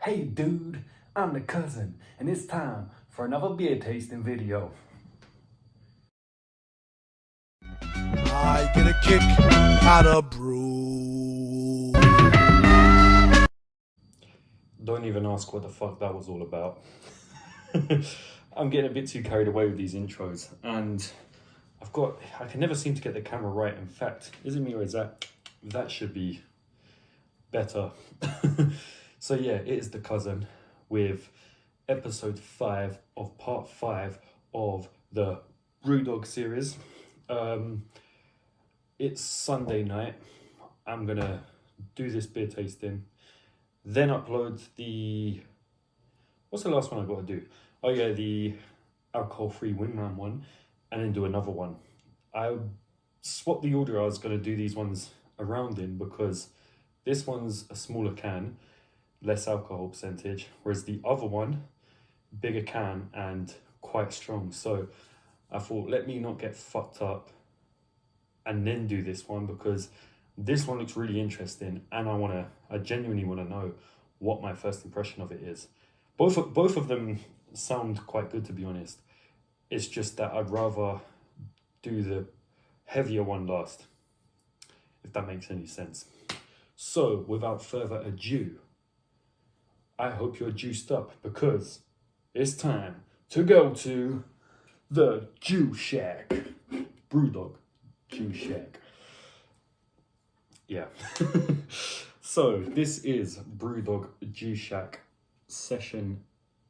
Hey dude, I'm the cousin, and it's time for another beer tasting video. I get a kick out of brew. Don't even ask what the fuck that was all about. I'm getting a bit too carried away with these intros, and I can never seem to get the camera right. In fact, is it me or is that should be better? So yeah, it is the cousin with episode 5 of part 5 of the BREWDOG series. It's Sunday night. I'm gonna do this beer tasting, then upload what's the last one I gotta do? Oh yeah, the alcohol-free wingman one, and then do another one. I swapped the order I was gonna do these ones around in because this one's a smaller can, less alcohol percentage, whereas the other one, bigger can and quite strong. So I thought, let me not get fucked up and then do this one, because this one looks really interesting and I genuinely want to know what my first impression of it is. Both of them sound quite good, to be honest. It's just that I'd rather do the heavier one last, if that makes any sense. So without further ado, I hope you're juiced up, because it's time to go to the Juice Shack. BREWDOG Juice Shack. Yeah. So this is BREWDOG Juice Shack Session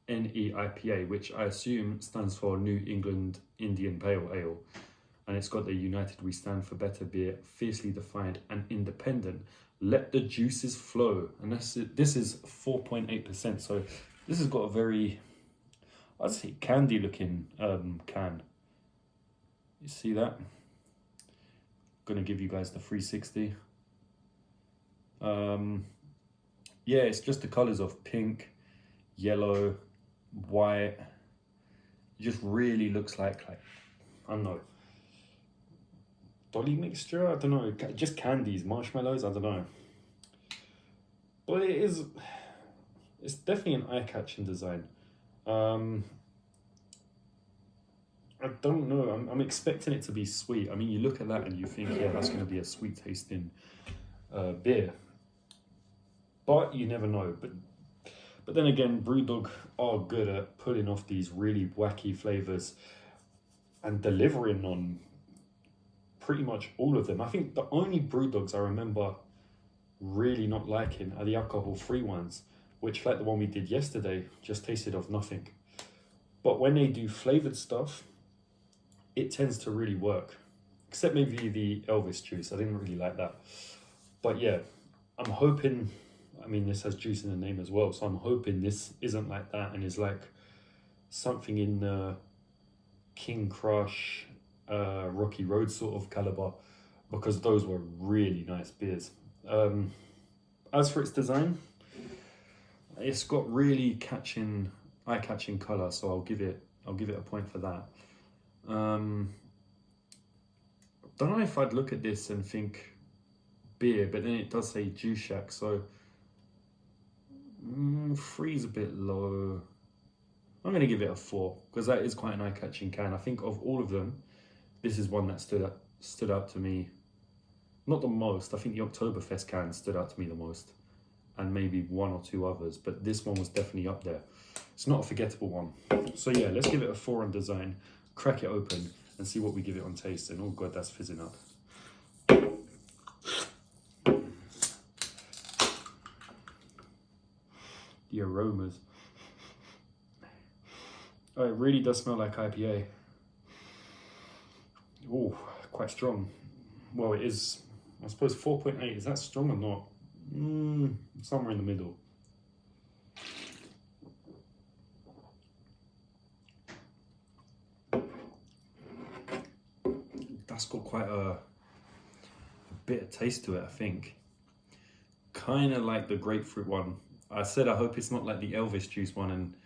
NEIPA, which I assume stands for New England Indian Pale Ale. And it's got the United We Stand for Better beer, fiercely defined and independent. Let the juices flow. And this is 4.8%. So this has got a very, I'd say, candy looking can. You see that? Gonna give you guys the 360. Yeah, it's just the colors of pink, yellow, white. It just really looks like I don't know, dolly mixture. I don't know, just candies, marshmallows. I don't know, but it's definitely an eye-catching design. I don't know. I'm expecting it to be sweet. I mean, you look at that and you think, yeah, that's going to be a sweet tasting beer. But you never know. But then again, BREWDOG are good at pulling off these really wacky flavors and delivering on pretty much all of them. I think the only BREWDOGs I remember really not liking are the alcohol-free ones, which, like the one we did yesterday, just tasted of nothing. But when they do flavored stuff, it tends to really work. Except maybe the Elvis juice. I didn't really like that. But yeah, I'm hoping, I mean, this has juice in the name as well, so I'm hoping this isn't like that and is like something in the King Crush, Rocky Road sort of caliber, because those were really nice beers. As for its design, it's got really eye-catching color, so I'll give it a point for that. Don't know if I'd look at this and think beer, but then it does say Juice Shack, so 3 is a bit low. I'm going to give it a 4, because that is quite an eye-catching can. I think of all of them, this is one that stood out to me, not the most. I think the Oktoberfest can stood out to me the most, and maybe 1 or 2 others, but this one was definitely up there. It's not a forgettable one. So yeah, let's give it a 4 on design, crack it open, and see what we give it on taste. And oh god, that's fizzing up. The aromas. Oh, it really does smell like IPA. Oh, quite strong. Well, it is, I suppose 4.8. Is that strong or not? Somewhere in the middle. That's got quite a bitter taste to it, I think. Kind of like the grapefruit one. I said I hope it's not like the Elvis juice one, and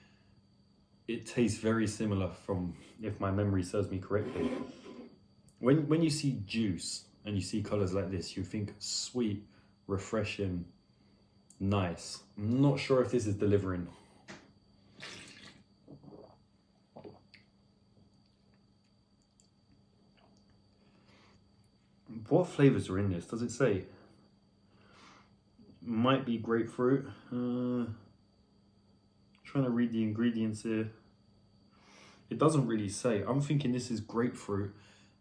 it tastes very similar, from, if my memory serves me correctly. When you see juice and you see colors like this, you think sweet, refreshing, nice. I'm not sure if this is delivering. What flavors are in this? Does it say? Might be grapefruit. Trying to read the ingredients here. It doesn't really say. I'm thinking this is grapefruit.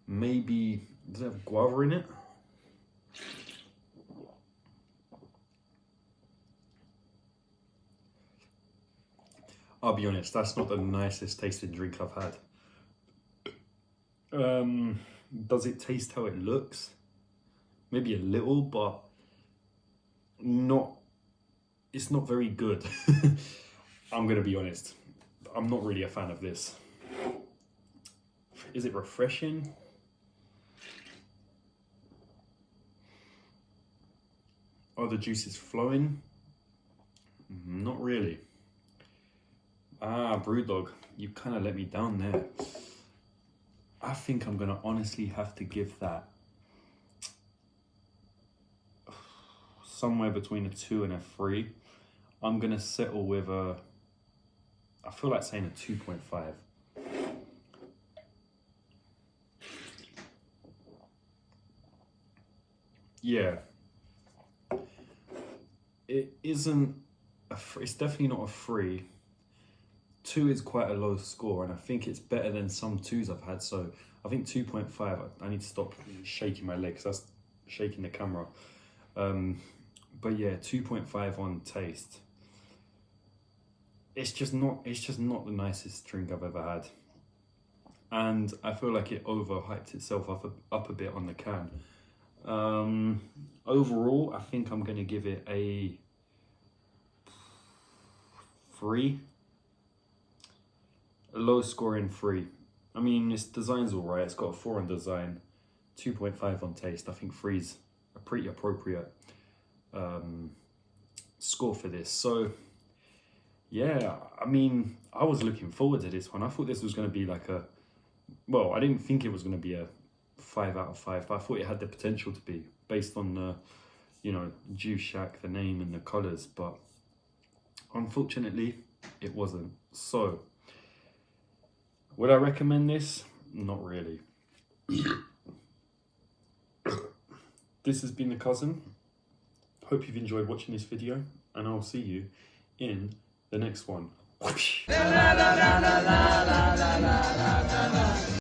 Maybe, does it have guava in it? I'll be honest, that's not the nicest tasting drink I've had. Does it taste how it looks? Maybe a little, but it's not very good. I'm gonna be honest. I'm not really a fan of this. Is it refreshing? Are the juices flowing? Not really. BREWDOG, you kind of let me down there. I think I'm gonna honestly have to give that somewhere between a 2 and a 3. I'm gonna settle with I feel like saying a 2.5. Yeah. It isn't, it's definitely not a 3. 2 is quite a low score, and I think it's better than some 2s I've had. So I think 2.5, I need to stop shaking my legs. That's shaking the camera. But yeah, 2.5 on taste. It's just not the nicest drink I've ever had. And I feel like it overhyped itself up a bit on the can. Overall, I think I'm gonna give it a 3. A low scoring 3. I mean, its design's all right. It's got a 4 on design, 2.5 on taste. I think 3's a pretty appropriate score for this. So yeah, I mean, I was looking forward to this one. I thought this was going to be like well, I didn't think it was going to be a 5 out of 5, but I thought it had the potential to be, based on the, you know, Juice Shack, the name and the colours, but unfortunately it wasn't. So would I recommend this? Not really. This has been The Cousin. Hope you've enjoyed watching this video, and I'll see you in the next one.